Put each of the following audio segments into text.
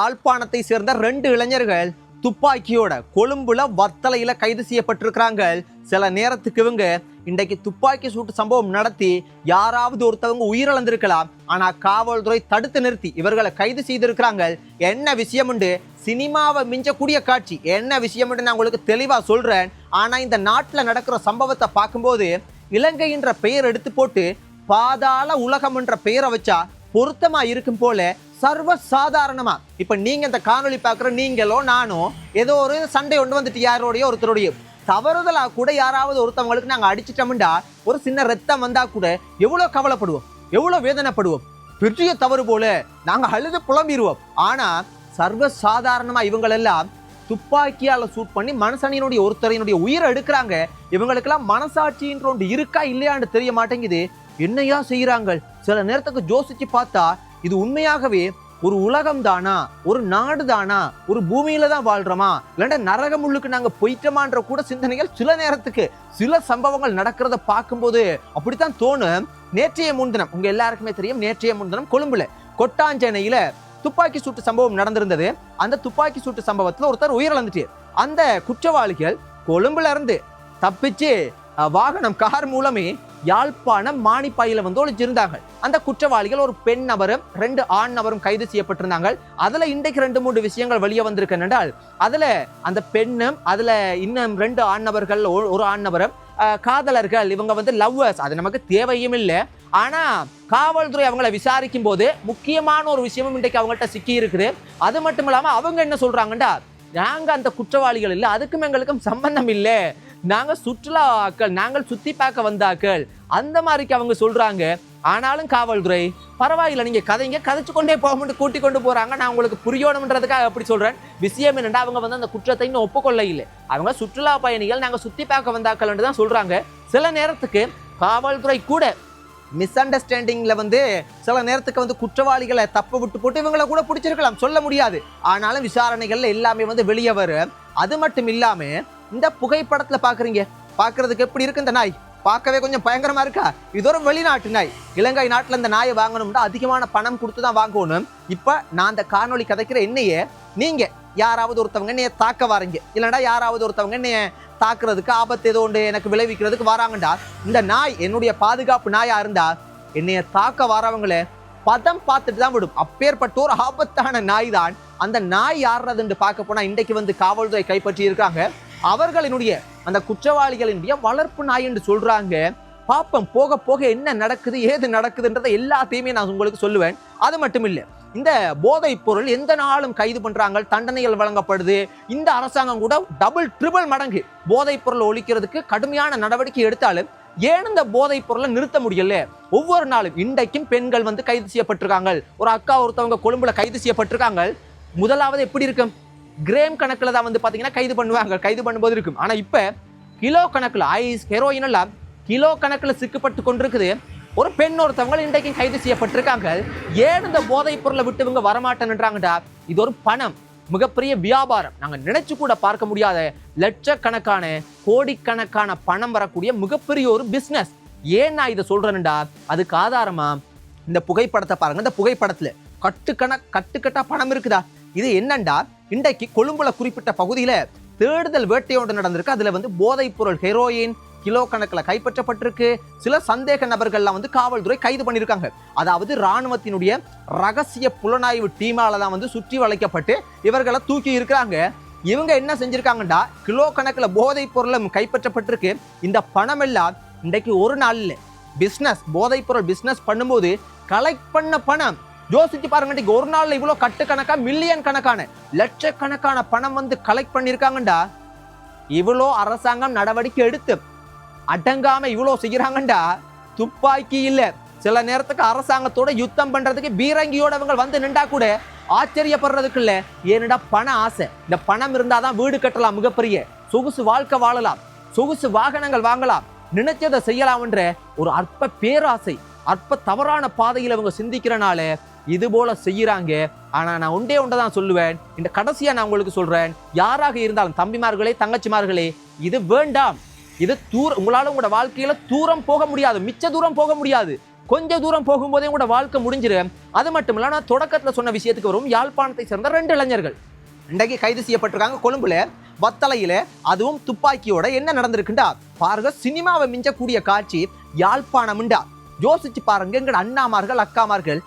யாழ்ப்பாணத்தை சேர்ந்த 2 இளைஞர்கள் துப்பாக்கியோட கொழும்புல வத்தலையில கைது செய்யப்பட்டிருக்கிறாங்க. சில நேரத்துக்கு இவங்க இன்றைக்கு துப்பாக்கி சூட்டு சம்பவம் நடத்தி யாராவது ஒருத்தவங்க உயிரிழந்திருக்கலாம். ஆனா காவல்துறை தடுத்து நிறுத்தி இவர்களை கைது செய்திருக்கிறாங்க. என்ன விஷயம் உண்டு, சினிமாவை மிஞ்சக்கூடிய காட்சி என்ன விஷயம் நான் உங்களுக்கு தெளிவா சொல்றேன். ஆனா இந்த நாட்டுல நடக்கிற சம்பவத்தை பார்க்கும்போது இலங்கை என்ற பெயர் எடுத்து போட்டு பாதாள உலகம் என்ற பெயரை வச்சா பொருத்தமா இருக்கும் போல சர்வ சாதாரணமா இப்ப நீங்க இந்த காணொலி பார்க்குற நீங்களோ நானோ ஏதோ ஒரு சண்டை கொண்டு வந்துட்டு யாரோடைய ஒருத்தருடைய தவறுதலா கூட யாராவது ஒருத்தவங்களுக்கு நாங்க அடிச்சிட்டோம்டா ஒரு சின்ன ரத்தம் வந்தா கூட எவ்வளவு கவலைப்படுவோம், எவ்வளவு வேதனைப்படுவோம், பெரிய தவறு போல நாங்க அழுது புலம்பிடுவோம். ஆனா சர்வ சாதாரணமா இவங்களெல்லாம் துப்பாக்கியால சூட் பண்ணி மனுஷனினுடைய ஒருத்தரையினுடைய உயிரை எடுக்கிறாங்க. இவங்களுக்கெல்லாம் மனசாட்சின்ற ஒன்று இருக்கா இல்லையான்னு தெரிய மாட்டேங்குது. என்னையா செய்யறாங்க? சில நேரத்துக்கு யோசிச்சு பார்த்தா இது உண்மையாகவே ஒரு உலகம் தானா, ஒரு நாடு தானா, ஒரு பூமியில தான் வாழ்றோமா, இல்லைன்னா நரகம் உள்ளுக்கு நாங்க போயிட்டோமான்ற கூட சிந்தனைகள் சில நேரத்துக்கு சில சம்பவங்கள் நடக்கிறத பார்க்கும்போது அப்படித்தான் தோணும். நேற்றைய முன்தினம் உங்க எல்லாருக்குமே தெரியும், நேற்றைய முன்தினம் கொழும்புல கொட்டாஞ்சேனையில துப்பாக்கி சூட்டு சம்பவம் நடந்திருந்தது. அந்த துப்பாக்கி சூட்டு சம்பவத்துல ஒருத்தர் உயிரிழந்துட்டு அந்த குற்றவாளிகள் கொழும்புல இருந்து தப்பிச்சு வாகனம் கார் மூலமே யாழ்ப்பாணம் மானிப்பாயில வந்து ஒளிச்சிருந்தாங்க. அந்த குற்றவாளிகள் ஒரு பெண் நபரும் 2 ஆண் நபரும் கைது செய்யப்பட்டிருந்தாங்க. அதுல இன்றைக்கு 2-3 விஷயங்கள் வெளியே வந்திருக்கு. என்றால் அதுல அந்த பெண்ணும் அதுல இன்னும் 2 ஆண் நபர்கள் ஒரு ஆண் நபரும் காதலர்கள், இவங்க வந்து லவ்வர்ஸ், அது நமக்கு தேவையும் இல்லை. ஆனா காவல்துறை அவங்களை விசாரிக்கும் போது முக்கியமான ஒரு விஷயமும் இன்றைக்கு அவங்கள்ட்ட சிக்கி இருக்குது. அது மட்டும் இல்லாம அவங்க என்ன சொல்றாங்கடா, நாங்க அந்த குற்றவாளிகள் இல்லை, அதுக்கும் எங்களுக்கும் சம்பந்தம் இல்லை, நாங்க சுற்றுலா ஆக்கள், நாங்கள் சுத்தி பார்க்க வந்தாக்கள், அந்த மாதிரிக்கு அவங்க சொல்றாங்க. ஆனாலும் காவல்துறை பரவாயில்லை, நீங்க கதைச்சு கொண்டே போக கூட்டி கொண்டு போறாங்க. நான் உங்களுக்கு புரியணும்ன்றதுக்காக அப்படி சொல்றேன். விஷயம் என்னன்னா அவங்க வந்து அந்த குற்றத்தை இன்னும் ஒப்புக்கொள்ள இல்லை. அவங்க சுற்றுலா பயணிகள், நாங்க சுத்தி பார்க்க வந்தாக்கள் தான் சொல்றாங்க. சில நேரத்துக்கு காவல்துறை கூட மிஸ் அண்டர்ஸ்டாண்டிங்ல வந்து சில நேரத்துக்கு வந்து குற்றவாளிகளை தப்ப விட்டு போட்டு இவங்களை கூட பிடிச்சிருக்கலாம், சொல்ல முடியாது. ஆனாலும் விசாரணைகள்ல எல்லாமே வந்து வெளியே வரும். அது மட்டும் இல்லாம இந்த புகைப்படத்துல பாக்குறதுக்கு எப்படி இருக்கு இந்த நாய், பார்க்கவே கொஞ்சம் பயங்கரமா இருக்கா. இது ஒரு வெளிநாட்டு நாய். இலங்கை நாட்டுல இந்த நாயை வாங்கணும்னா அதிகமான பணம் கொடுத்துதான் வாங்கணும். இப்ப நான் அந்த காணொலி கதைக்கிற என்னையே நீங்க யாராவது ஒருத்தவங்க என்னைய தாக்க வாரீங்க, இல்லைன்னா யாராவது ஒருத்தவங்க என்னைய தாக்குறதுக்கு ஆபத்து ஏதோ ஒன்று எனக்கு விளைவிக்கிறதுக்கு வராங்கண்டா, இந்த நாய் என்னுடைய பாதுகாப்பு நாயா இருந்தா என்னைய தாக்க வரவங்களே பதம் பார்த்துட்டு தான் விடும். அப்பேற்பட்ட ஒரு ஆபத்தான நாய் தான். அந்த நாய் யாருன்னு பார்க்க போனா இன்றைக்கு வந்து காவல்துறை கைப்பற்றி இருக்காங்க. அவர்களினுடைய அந்த குற்றவாளிகளினுடைய வளர்ப்பு நாய் என்று சொல்றாங்க. பாப்பம் போக போக என்ன நடக்குது ஏது நடக்குதுன்றதை எல்லாத்தையுமே நான் உங்களுக்கு சொல்லுவேன். அது மட்டும் இல்லை, இந்த போதைப் பொருள் எந்த நாளும் கைது பண்றாங்க, தண்டனைகள் வழங்கப்படுது. இந்த அரசாங்கம் கூட டபுள் ட்ரிபிள் மடங்கு போதைப் பொருள் ஒழிக்கிறதுக்கு கடுமையான நடவடிக்கை எடுத்தாலும் ஏன் இந்த போதைப் பொருளை நிறுத்த முடியல? ஒவ்வொரு நாளும் இன்றைக்கும் பெண்கள் வந்து கைது செய்யப்பட்டிருக்காங்க. ஒரு அக்கா ஒருத்தவங்க கொழும்புல கைது செய்யப்பட்டிருக்காங்க. முதலாவது எப்படி இருக்கும், கிராம் கணக்குல தான் வந்து பாத்தீங்கன்னா கைது பண்ணுவாங்க, கைது பண்ணும்போது இருக்கும். ஆனா இப்ப கிலோ கணக்குல ஐஸ் ஹெரோயின் எல்லாம் கிலோ கணக்குல சிக்கப்பட்டு கொண்டிருக்குது. ஒரு பெண் ஒருத்தவங்க இன்றைக்கும் கைது செய்யப்பட்டிருக்காங்க. ஏன் இந்த போதைப் பொருளை விட்டு இவங்க வரமாட்டேன்னுறாங்கடா, இது ஒரு பணம், மிகப்பெரிய வியாபாரம், நாங்க நினைச்சு கூட பார்க்க முடியாத லட்சக்கணக்கான கோடிக்கணக்கான பணம் வரக்கூடிய மிகப்பெரிய ஒரு பிசினஸ். ஏன் நான் இதை சொல்றேன்டா, அதுக்கு ஆதாரமா இந்த புகைப்படத்தை பாருங்க. இந்த புகைப்படத்துல கட்டுக்கட்டா பணம் இருக்குதா. இது என்னண்டா, இன்றைக்கு கொழும்புல குறிப்பிட்ட பகுதியில தேடுதல் வேட்டையோடு நடந்திருக்கு. அதுல வந்து போதைப் பொருள் ஹெரோயின் கிலோ கணக்கில் கைப்பற்றப்பட்டிருக்கு. சில சந்தேக நபர்கள்லாம் வந்து காவல்துறை கைது பண்ணியிருக்காங்க. அதாவது இராணுவத்தினுடைய ரகசிய புலனாய்வு டீமால தான் வந்து சுற்றி வளைக்கப்பட்டு இவர்களை தூக்கி இருக்கிறாங்க. இவங்க என்ன செஞ்சிருக்காங்கடா, கிலோ கணக்கில் போதைப் பொருளும் கைப்பற்றப்பட்டிருக்கு. இந்த பணம் எல்லாம் இன்றைக்கு ஒரு நாள்ல பிசினஸ், போதைப் பொருள் பிசினஸ் பண்ணும்போது கலெக்ட் பண்ண பணம் யோசிச்சு பாருங்க. ஒரு நாள்ல இவ்வளவு கட்டுக்கணக்கா மில்லியன் கணக்கான லட்சக்கணக்கான பணம் வந்து கலெக்ட் பண்ணிருக்காங்கடா. இவ்வளோ அரசாங்கம் நடவடிக்கை எடுத்து அடங்காம இவ்வளோ செய்யறாங்கண்டா. துப்பாக்கி இல்ல, சில நேரத்துக்கு அரசாங்கத்தோட யுத்தம் பண்றதுக்கு பீரங்கியோட அவங்க வந்து நின்றா கூட ஆச்சரியப்படுறதுக்கு இல்ல. ஏனடா பண ஆசை. இந்த பணம் இருந்தாதான் வீடு கட்டலாம், மிகப்பெரிய சொகுசு வாழ்க்கை வாழலாம், சொகுசு வாகனங்கள் வாங்கலாம், நினைச்சதை செய்யலாம் என்ற ஒரு அற்ப பேராசை, அற்ப தவறான பாதையில் அவங்க சிந்திக்கிறனால இது போல செய்யறாங்க. ஆனா நான் ஒன்றைதான் சொல்லுவேன், இந்த கடைசியா நான் உங்களுக்கு சொல்றேன், யாராக இருந்தாலும் தம்பிமார்களே தங்கச்சிமார்களே, இது வேண்டாம். இது உங்களால உங்களோட வாழ்க்கையில தூரம் போக முடியாது, மிச்ச தூரம் போக முடியாது. கொஞ்ச தூரம் போகும்போதே கூட வாழ்க்கை முடிஞ்சிரு. அது மட்டும் இல்ல, நான் தொடக்கத்துல சொன்ன விஷயத்துக்கு வரும். யாழ்ப்பாணத்தை சேர்ந்த 2 இளைஞர்கள் இன்றைக்கு கைது செய்யப்பட்டிருக்காங்க கொழும்புல வத்தளையில, அதுவும் துப்பாக்கியோட. என்ன நடந்திருக்குண்டா பாருங்க, சினிமாவை மிஞ்சக்கூடிய காட்சி யாழ்ப்பாணம்ண்டா. யோசிச்சு பாருங்க, எங்கட அண்ணாமார்கள் அக்காமார்கள்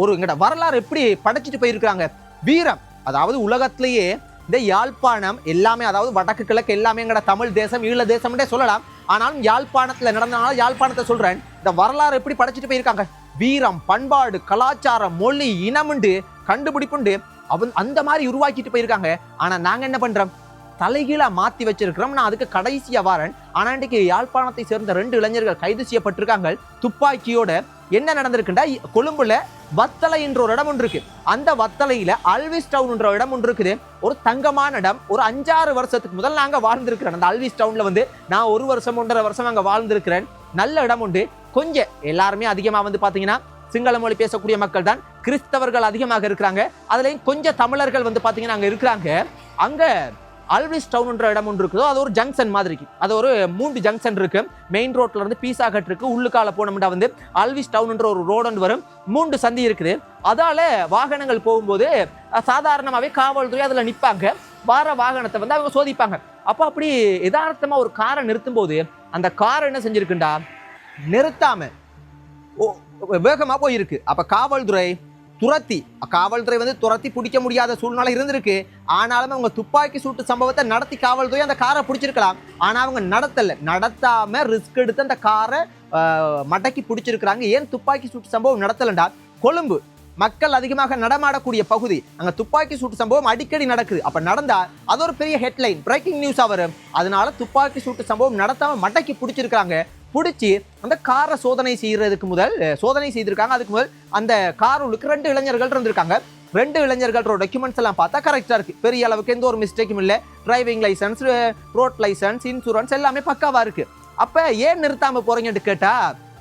ஒரு எங்கட வரலாறு எப்படி படைச்சிட்டு போயிருக்காங்க. வீரம், அதாவது உலகத்திலேயே இந்த யாழ்ப்பாணம் எல்லாமே, அதாவது வடக்கு கிழக்கு எல்லாமே எங்கட தமிழ் தேசம் ஈழ தேசம்னே சொல்லலாம். ஆனாலும் யாழ்ப்பாணத்துல நடந்தனால யாழ்ப்பாணத்தை சொல்றேன். இந்த வரலாறு எப்படி படைச்சிட்டு போயிருக்காங்க. வீரம், பண்பாடு, கலாச்சாரம், மொழி, இனமுண்டு, கண்டுபிடிப்புண்டு அந்த மாதிரி உருவாக்கிட்டு போயிருக்காங்க. ஆனா நாங்க என்ன பண்றோம், தலைகீழா மாத்தி வச்சிருக்கிறோம். நான் அதுக்கு கடைசியா வாரன். ஆனா இன்றைக்கு யாழ்ப்பாணத்தை சேர்ந்த 2 இளைஞர்கள் கைது செய்யப்பட்டிருக்காங்க துப்பாக்கியோட. என்ன நடந்திருக்குண்டா, கொழும்புல வத்தளை என்ற ஒரு இடம் ஒன்று இருக்கு. அந்த வத்தளையில அல்விஸ் டவுன் என்ற இடம் ஒன்று இருக்குது. ஒரு தங்கமான இடம். ஒரு 5-6 வருஷத்துக்கு முதல் நாங்க வாழ்ந்திருக்கிறேன் அந்த அல்விஸ் டவுன்ல. நான் 1 வருஷம் 1.5 வருஷம் அங்க வாழ்ந்திருக்கிறேன். நல்ல இடம் உண்டு. கொஞ்சம் எல்லாருமே அதிகமா பாத்தீங்கன்னா சிங்கள மொழி பேசக்கூடிய மக்கள் தான். கிறிஸ்தவர்கள் அதிகமாக இருக்கிறாங்க. அதுலயும் கொஞ்சம் தமிழர்கள் பாத்தீங்கன்னா அங்க இருக்கிறாங்க. அங்க அல்விஸ் டவுன் என்ற இடம் ஒன்று இருக்குதோ, அது ஒரு ஜங்ஷன் மாதிரிக்கு. அது ஒரு 3 ஜங்ஷன் இருக்கு. மெயின் ரோட்ல இருந்து பீசா கட் இருக்கு. உள்ளுக்கால போனோம்னா அல்விஸ் டவுன் என்ற ஒரு ரோடு ஒன்று வரும். 3 சந்தி இருக்குது. அதால வாகனங்கள் போகும்போது சாதாரணமாவே காவல்துறை அதுல நிப்பாங்க. வார வாகனத்தை அவங்க சோதிப்பாங்க. அப்ப அப்படி யதார்த்தமா ஒரு காரை நிறுத்தும் போது அந்த காரை என்ன செஞ்சிருக்குண்டா, நிறுத்தாம வேகமா போயிருக்கு. அப்ப காவல்துறை துரத்தி பிடிக்க முடியாத சூழ்நிலை இருந்திருக்கு. ஆனாலும் அவங்க துப்பாக்கி சூட்டு சம்பவத்தை நடத்தி காவல்துறை அந்த காரை பிடிச்சிருக்கலாம். ஆனா அவங்க நடத்தாம ரிஸ்க் எடுத்து அந்த காரை மடக்கி பிடிச்சிருக்கிறாங்க. ஏன் துப்பாக்கி சூட்டு சம்பவம் நடத்தலண்டா, கொழும்பு மக்கள் அதிகமாக நடமாடக்கூடிய பகுதி. அங்க துப்பாக்கி சூட்டு சம்பவம் அடிக்கடி நடக்குது. அப்ப நடந்தா அது ஒரு பெரிய ஹெட்லைன், பிரேக்கிங் நியூஸா வரும். அதனால துப்பாக்கி சூட்டு சம்பவம் நடத்தாம மடக்கி பிடிச்சிருக்காங்க. பிடிச்சி அந்த காரை சோதனை செய்திருக்காங்க. அதுக்கு முதல் அந்த காருக்கு 2 இளைஞர்கள் இருந்திருக்காங்க. 2 இளைஞர்களோட டாக்குமெண்ட்ஸ் எல்லாம் பார்த்தா கரெக்டா இருக்கு. பெரிய அளவுக்கு எந்த ஒரு மிஸ்டேக்கும் இல்லை. Driving licence, road licence, insurance எல்லாமே பக்காவா இருக்கு. அப்ப ஏன் நிறுத்தாம போறீங்கன்னு கேட்டா,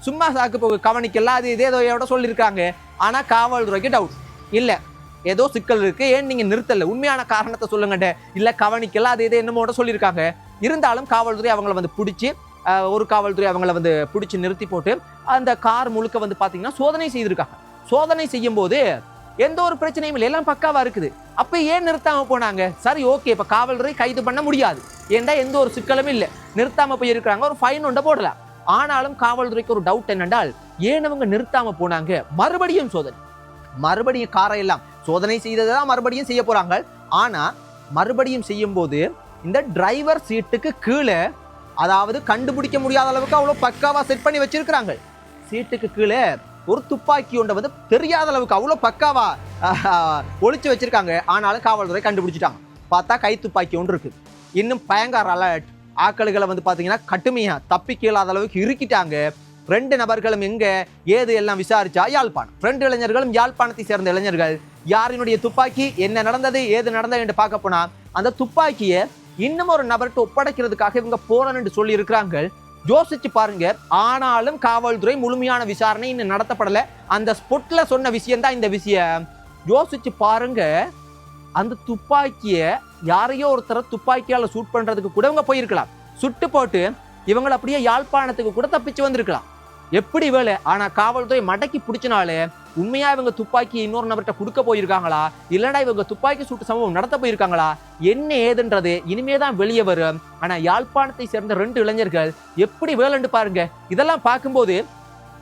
சும்மா சாக்கு போக கவனிக்கலாம் அது இதேதோ சொல்லியிருக்காங்க. ஆனா காவல்துறைக்கு டவுட் இல்ல, ஏதோ சிக்கல் இருக்கு, ஏன் நீங்க நிறுத்தல, உண்மையான காரணத்தை சொல்லுங்க. இல்ல கவனிக்கலாம் அது என்னமோட சொல்லியிருக்காங்க. இருந்தாலும் காவல்துறை அவங்கள பிடிச்சி ஒரு காவல்துறை அவங்கள பிடிச்சி நிறுத்தி போட்டு அந்த கார் முழுக்க பாத்தீங்கன்னா சோதனை செய்திருக்காங்க. சோதனை செய்யும் போது எந்த ஒரு பிரச்சனையும் இல்லை, எல்லாம் பக்காவா இருக்குது. அப்ப ஏன் நிறுத்தாம போனாங்க? சரி ஓகே, இப்ப காவல்துறை கைது பண்ண முடியாது, ஏன்டா எந்த ஒரு சிக்கலும் இல்லை, நிறுத்தாம போயிருக்காங்க, ஒரு ஃபைன் ஒன்றை போடலாம். ஆனாலும் காவல்துறைக்கு ஒரு டவுட் என்னென்றால், ஏன் அவங்க நிறுத்தாம போனாங்க? மறுபடியும் காரை எல்லாம் சோதனை செய்ததான் மறுபடியும் செய்ய போறாங்க. ஆனா மறுபடியும் செய்யும் போது இந்த டிரைவர் சீட்டுக்கு கீழே, அதாவது கண்டுபிடிக்க முடியாத அளவுக்கு அவ்வளவு பக்காவா செட் பண்ணி வச்சிருக்கிறாங்க. சீட்டுக்கு கீழே ஒரு துப்பாக்கி ஒன்றை தெரியாத அளவுக்கு அவ்வளவு பக்காவா ஒளிச்சு வச்சிருக்காங்க. ஆனாலும் காவல்துறை கண்டுபிடிச்சிட்டாங்க. பார்த்தா கை துப்பாக்கி ஒன்று இருக்கு. இன்னும் பயங்கர அலர்ட். ஆக்களுகளை பாத்தீங்கன்னா கட்டுமையா தப்பி கீழாத அளவுக்கு இருக்கிட்டாங்க. 2 நபர்களும் எங்க ஏது எல்லாம் விசாரிச்சா யாழ்ப்பாணம். 2 இளைஞர்களும் யாழ்ப்பாணத்தை சேர்ந்த இளைஞர்கள். யாரினுடைய துப்பாக்கி, என்ன நடந்தது, ஏது நடந்தது என்று பார்க்க போனா அந்த துப்பாக்கியை இன்னும் ஒரு நபர்கிட்ட ஒப்படைக்கிறதுக்காக இவங்க போறன்னு சொல்லி இருக்கிறாங்க. யோசிச்சு பாருங்க. ஆனாலும் காவல்துறை முழுமையான விசாரணை இன்னும் நடத்தப்படல. அந்த ஸ்பாட்ல சொன்ன விஷயம் தான் இந்த விஷயம். யோசிச்சு பாருங்க, அந்த துப்பாக்கிய யாரையோ ஒருத்தர துப்பாக்கியால சூட் பண்றதுக்கு கூட இவங்க போயிருக்கலாம். சுட்டு போட்டு இவங்களை அப்படியே யாழ்ப்பாணத்துக்கு கூட தப்பிச்சு வந்திருக்கலாம். எப்படி வேலை. ஆனா காவல்துறை மடக்கி பிடிச்சனாலே உண்மையா இவங்க துப்பாக்கி இன்னொரு நபர்கிட்ட கொடுக்க போயிருக்காங்களா, இல்லைன்னா இவங்க துப்பாக்கி சூட்டு சம்பவம் நடத்த போயிருக்காங்களா, என்ன ஏதுன்றது இனிமேதான் வெளியே வரும். ஆனா யாழ்ப்பாணத்தை சேர்ந்த 2 இளைஞர்கள் எப்படி வேலைன்னு பாருங்க. இதெல்லாம் பார்க்கும்போது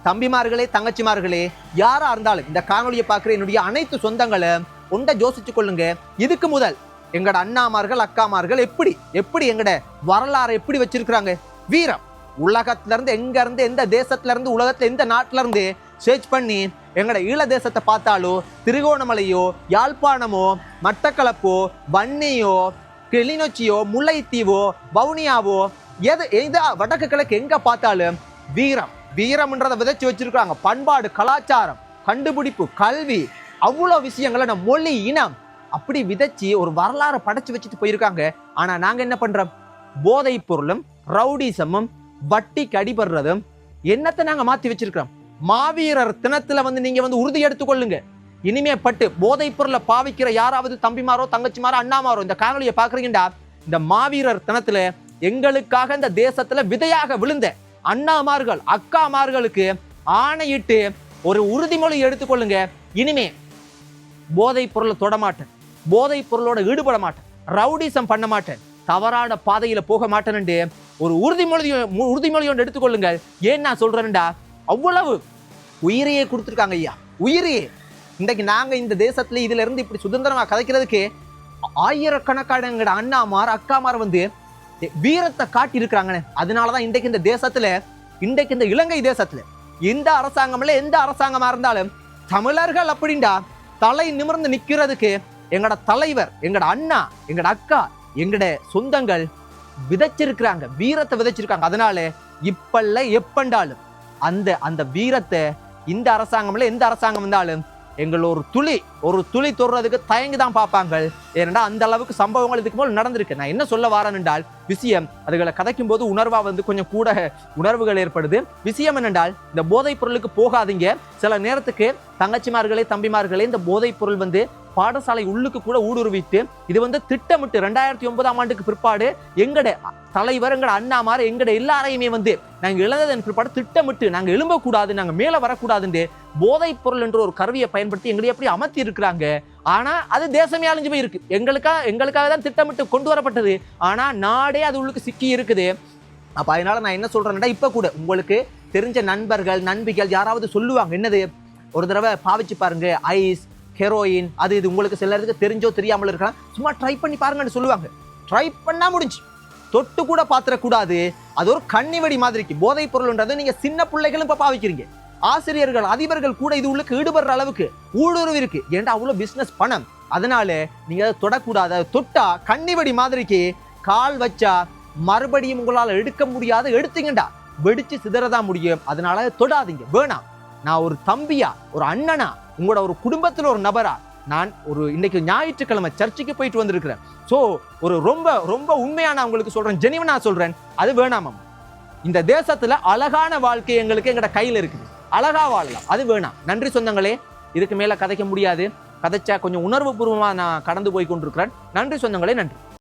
தம்பிமார்களே, தங்கச்சிமார்களே, யாரா இருந்தாலும் இந்த காணொலியை பார்க்குற என்னுடைய அனைத்து சொந்தங்களும் ஒன்றை யோசிச்சு கொள்ளுங்க. இதுக்கு முதல் எங்கட அண்ணாமார்கள் அக்காமார்கள் எப்படி எங்கட வரலாறு எப்படி வச்சிருக்கிறாங்க. வீரம், உலகத்துல இருந்து எங்க இருந்து எந்த தேசத்துல இருந்து உலகத்துல எந்த நாட்டுல இருந்து சர்ச் பண்ணி எங்கட ஈழ தேசத்தை பார்த்தாலோ, திருகோணமலையோ, யாழ்ப்பாணமோ, மட்டக்களப்போ, வன்னியோ, கிளிநொச்சியோ, முல்லைத்தீவோ, வவுனியாவோ, வடக்கு கிழக்கு எங்க பார்த்தாலும் வீரம்ன்றதை விதைச்சு வச்சிருக்காங்க. பண்பாடு, கலாச்சாரம், கண்டுபிடிப்பு, கல்வி, அவ்வளவு விஷயங்களை நம்ம மொழி, இனம் அப்படி விதைச்சு ஒரு வரலாறு படைச்சு வச்சுட்டு போயிருக்காங்க. ஆனா நாங்க என்ன பண்றோம்? போதை பொருளும் ரவுடிசமும் வட்டிக்கு அடிபடுறதும் என்னத்தை நாங்க மாத்தி வச்சிருக்கிறோம். மாவீரர் தினத்துல நீங்க உறுதி எடுத்துக்கொள்ளுங்க. இனிமே பட்டு போதை பொருளை பாவிக்கிற யாராவது தம்பிமாரோ, தங்கச்சிமாரோ, அண்ணாமாரோ இந்த காணொலியை பாக்குறீங்கடா, இந்த மாவீரர் தினத்துல எங்களுக்காக இந்த தேசத்துல விதையாக விழுந்த அண்ணாமார்கள், அக்காமார்களுக்கு ஆணையிட்டு ஒரு உறுதிமொழி எடுத்துக்கொள்ளுங்க. இனிமே போதைப் பொருளை தொட மாட்டேன், போதைப் பொருளோட ஈடுபட மாட்டேன், ரவுடிசம் பண்ண மாட்டேன், தவறான பாதையில போக மாட்டேன்னு ஒரு உறுதிமொழி ஒன்று எடுத்துக்கொள்ளுங்க. ஏன் நான் சொல்றேன்டா, அவ்வளவு உயிரையே கொடுத்துருக்காங்க ஐயா, உயிரையே. இன்றைக்கு நாங்க இந்த தேசத்துல இதுல இருந்து இப்படி சுதந்திரமா கதைக்கிறதுக்கு ஆயிரக்கணக்கான எங்கட அண்ணாமார் அக்காமார் வீரத்தை காட்டி இருக்கிறாங்க. அதனாலதான் இன்றைக்கு இந்த தேசத்துல, இன்றைக்கு இந்த இலங்கை தேசத்துல எந்த அரசாங்கம்ல எந்த அரசாங்கமா இருந்தாலும் தமிழர்கள் அப்படின்டா தலை நிமிர்ந்து நிக்கிறதுக்கு எங்கட தலைவர், எங்கட அண்ணா, எங்கட அக்கா, எங்கட சொந்தங்கள் விதைச்சிருக்கிறாங்க, வீரத்தை விதைச்சிருக்காங்க. அதனால இப்பல்ல எப்பண்டாலும் அந்த வீரத்தை இந்த அரசாங்கம்ல எந்த அரசாங்கம் இருந்தாலும் எங்கள் ஒரு துளி தொடுறதுக்கு தயங்கிதான் பார்ப்பாங்க. ஏனென்றா அந்த அளவுக்கு சம்பவங்கள் இதுக்கு போல் நடந்திருக்கு. நான் என்ன சொல்ல வரேன் என்றால், விஷயம் அதுகளை கதைக்கும் போது உணர்வா கொஞ்சம் கூட உணர்வுகள் ஏற்படுது. விஷயம் என்னென்றால், இந்த போதைப் பொருளுக்கு போகாதீங்க. சில நேரத்துக்கு தங்கச்சிமார்களே தம்பிமார்களே, இந்த போதைப் பொருள் பாடசாலை உள்ளுக்கு கூட ஊடுருவிட்டு இது திட்டமிட்டு 2009ஆம் ஆண்டுக்கு பிற்பாடு எங்கட தலைவர், எங்கட அண்ணாமார், எங்கட எல்லாரையுமே நாங்க இழந்ததன் பிற்பாடு திட்டமிட்டு நாங்க எழும்பக்கூடாது, நாங்க மேல வரக்கூடாதுன்னு போதைப் பொருள் என்ற ஒரு கருவியை பயன்படுத்தி எங்களை எப்படி அமர்த்தி இருக்கிறாங்க. ஆனா அது தேசமே அழிஞ்சு போய் இருக்கு. எங்களுக்காக தான் திட்டமிட்டு கொண்டு வரப்பட்டது. ஆனா நாடே அது உள்ளுக்கு சிக்கி இருக்குது. அப்ப அதனால நான் என்ன சொல்றேன்னா, இப்ப கூட உங்களுக்கு தெரிஞ்ச நண்பர்கள் நண்பிகள் யாராவது சொல்லுவாங்க, என்னது ஒரு தடவை பாவிச்சு பாருங்க, ஐஸ், ஹெரோயின், அது இது உங்களுக்கு சிலருக்கு தெரிஞ்சோ தெரியாமல் இருக்கலாம், சும்மா ட்ரை பண்ணி பாருங்கன்னு சொல்லுவாங்க. ட்ரை பண்ணா முடிஞ்சு, தொட்டு கூட பாத்திரக்கூடாது. அது ஒரு கண்ணிவடி மாதிரிக்கு போதைப் பொருள்ன்றது. நீங்க சின்ன பிள்ளைகளும் இப்ப பாவிக்கிறீங்க, ஆசிரியர்கள் அதிபர்கள் கூட இது உள்ளுக்கு ஈடுபடுற அளவுக்கு ஊடுருவி இருக்கு. ஏன்டா அவ்வளவு பிசினஸ் பணம். அதனால நீங்க அதை தொடக்கூடாது. அதை தொட்டா கண்ணிவடி மாதிரிக்கு கால் வச்சா மறுபடியும் உங்களால் எடுக்க முடியாது. எடுத்தீங்கடா வெடிச்சு சிதறதான் முடியும். அதனால தொடாதீங்க, வேணாம். நான் ஒரு தம்பியா, ஒரு அண்ணனா, உங்களோட ஒரு குடும்பத்துல ஒரு நபரா, நான் ஒரு இன்னைக்கு ஞாயிற்றுக்கிழமை சர்ச்சுக்கு போயிட்டு வந்திருக்கிறேன். சோ ஒரு ரொம்ப ரொம்ப உண்மையா நான் உங்களுக்கு சொல்றேன், ஜெனிவனா சொல்றேன், அது வேணாம். இந்த தேசத்துல அழகான வாழ்க்கை எங்களுக்கு எங்கட கையில இருக்குது, அழகா வாழலாம், அது வேணாம். நன்றி சொந்தங்களே. இதுக்கு மேல கதைக்க முடியாது. கதைச்சா கொஞ்சம் உணர்வு பூர்வமா நான் கடந்து போய் கொண்டிருக்கிறேன். நன்றி சொந்தங்களே, நன்றி.